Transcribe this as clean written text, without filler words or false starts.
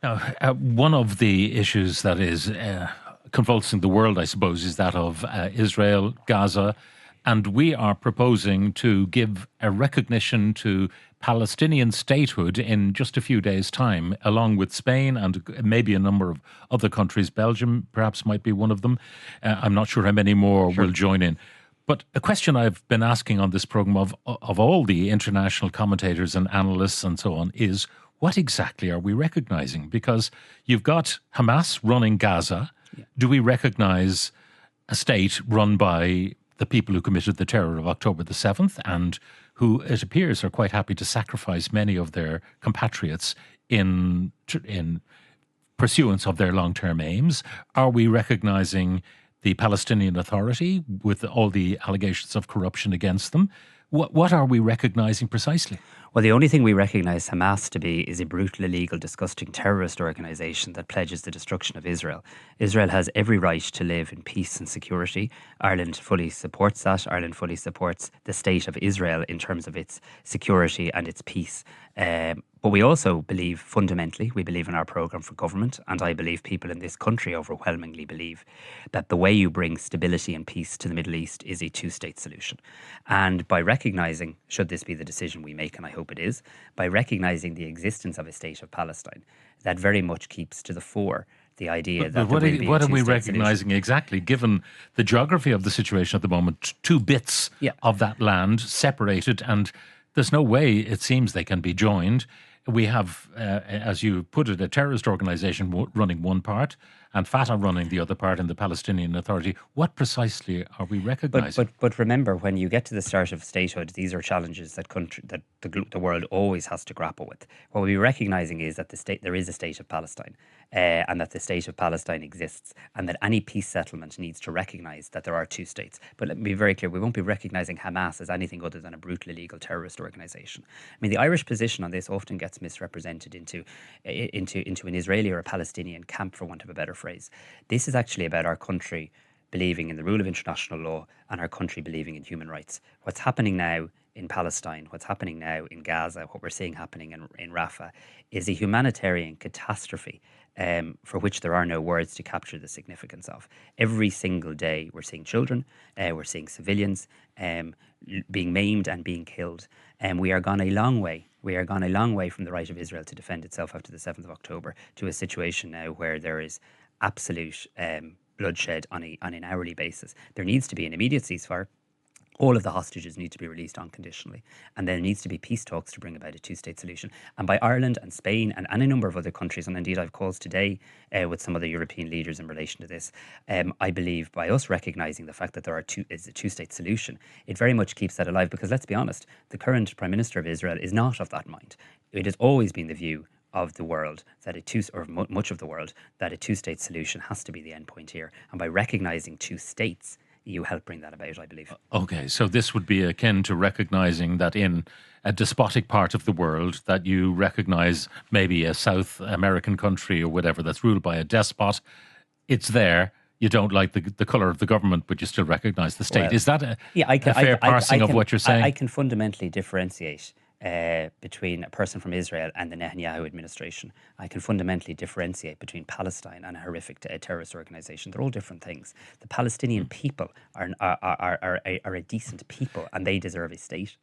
Now, one of the issues that is convulsing the world, I suppose, is that of Israel, Gaza, and we are proposing to give a recognition to Palestinian statehood in just a few days' time, along with Spain and maybe a number of other countries. Belgium perhaps might be one of them. I'm not sure how many more will join in. But a question I've been asking on this program of all the international commentators and analysts and so on is, what exactly are we recognizing? Because you've got Hamas running Gaza. Yeah. Do we recognize a state run by the people who committed the terror of October the 7th and who, it appears, are quite happy to sacrifice many of their compatriots in pursuance of their long-term aims? Are we recognizing the Palestinian Authority with all the allegations of corruption against them? What are we recognizing precisely? Well, the only thing we recognise Hamas to be is a brutal, illegal, disgusting terrorist organisation that pledges the destruction of Israel. Israel has every right to live in peace and security. Ireland fully supports that. Ireland fully supports the state of Israel in terms of its security and its peace. But we also believe, fundamentally, we believe in our programme for government, and I believe people in this country overwhelmingly believe that the way you bring stability and peace to the Middle East is a two-state solution. And by recognising, should this be the decision we make, and I hope it is, by recognising the existence of a state of Palestine, that very much keeps to the fore the idea that what are we recognising exactly, given the geography of the situation at the moment? Two bits of that land separated, and there's no way, it seems, they can be joined. We have, as you put it, a terrorist organisation running one part and Fatah running the other part in the Palestinian Authority. What precisely are we recognising? But remember, when you get to the start of statehood, these are challenges that the world always has to grapple with. What we're recognising is that there is a state of Palestine, and that the state of Palestine exists, and that any peace settlement needs to recognise that there are two states. But let me be very clear, we won't be recognising Hamas as anything other than a brutal, illegal terrorist organisation. I mean, the Irish position on this often gets misrepresented into an Israeli or a Palestinian camp, for want of a better phrase. This is actually about our country believing in the rule of international law and our country believing in human rights. What's happening now in Palestine, what's happening now in Gaza, what we're seeing happening in Rafah is a humanitarian catastrophe for which there are no words to capture the significance of. Every single day we're seeing children, we're seeing civilians being maimed and being killed. And we are gone a long way. We are gone a long way from the right of Israel to defend itself after the 7th of October to a situation now where there is absolute bloodshed on an hourly basis. There needs to be an immediate ceasefire. All of the hostages need to be released unconditionally. And there needs to be peace talks to bring about a two-state solution. And by Ireland and Spain and a number of other countries, and indeed I've calls today with some other European leaders in relation to this, I believe by us recognising the fact that is a two-state solution, it very much keeps that alive. Because let's be honest, the current Prime Minister of Israel is not of that mind. It has always been the view of the world that much of the world, that a two-state solution has to be the end point here. And by recognising two states, you help bring that about, I believe. Okay, so this would be akin to recognising that in a despotic part of the world that you recognise maybe a South American country or whatever that's ruled by a despot. It's there. You don't like the colour of the government, but you still recognise the state. Well, is that a fair parsing of what you're saying? I can fundamentally differentiate between a person from Israel and the Netanyahu administration. I can fundamentally differentiate between Palestine and a horrific terrorist organisation. They're all different things. The Palestinian people are a decent people, and they deserve a state.